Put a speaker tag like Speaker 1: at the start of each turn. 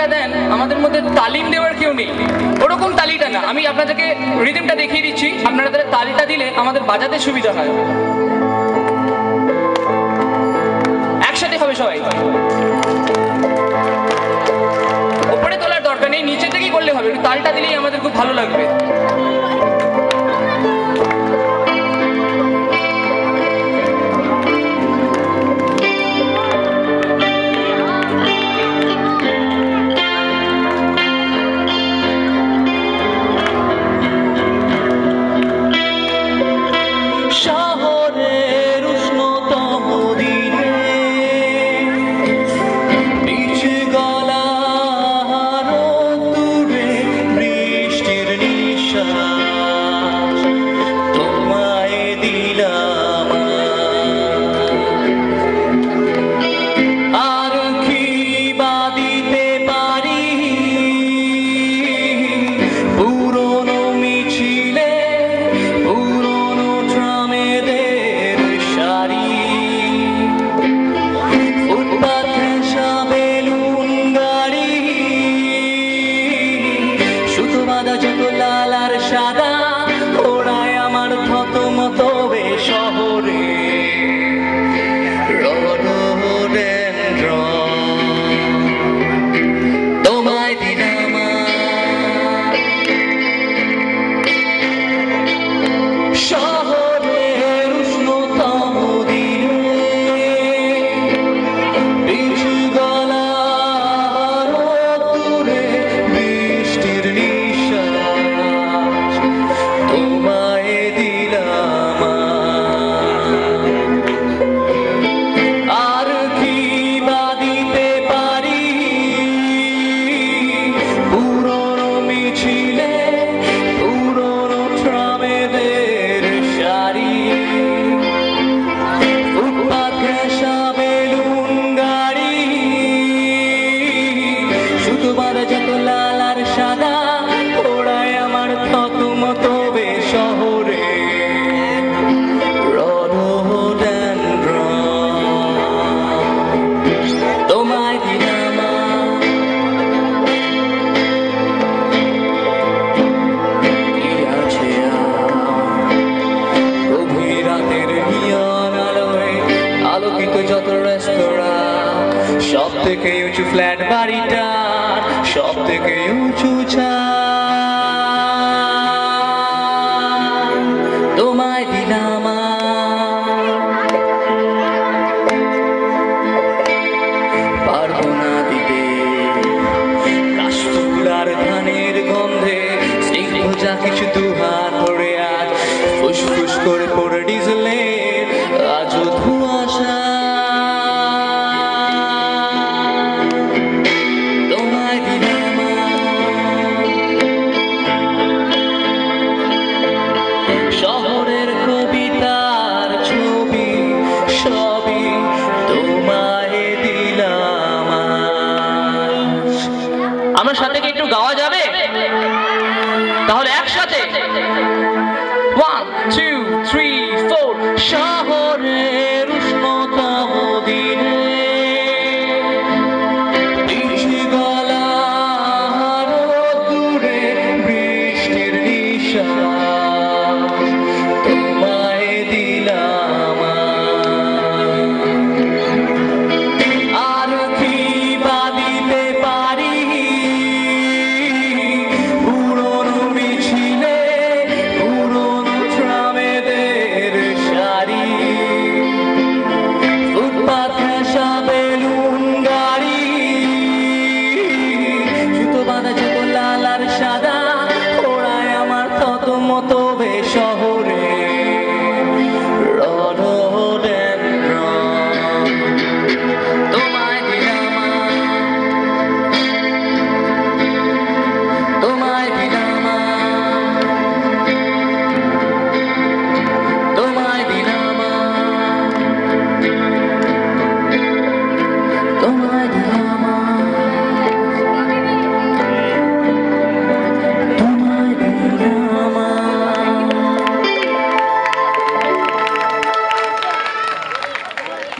Speaker 1: তালিটা দেন আমাদের মধ্যে তালিম দেওয়ার কেউ নেই, ওরকম তালিটা না। আমি আপনাদেরকে রিদমটা দেখিয়ে দিচ্ছি, আপনারা তাহলে তালিটা দিলে আমাদের বাজাতে সুবিধা হয়। একসাথে হবে সবাই, ওপরে তোলার দরকার নেই, নিচে থেকেই করলে হবে, একটু তালটা দিলেই আমাদের খুব ভালো লাগবে।
Speaker 2: সব থেকে উঁচু ফ্ল্যাট বাড়িটা, সব থেকে উঁচু তোমায় দিলাম, পারবো না দিতে কাশফুল আর ধানের গন্ধে স্নিগ্ধ যা কিছু দুহাত ধরে আজ ফুসফুস করে পড়ে ডিজেলের আজও ধোঁয়াশা।
Speaker 1: আমার সাথে কি একটু গাওয়া যাবে? তাহলে একসাথে 1 2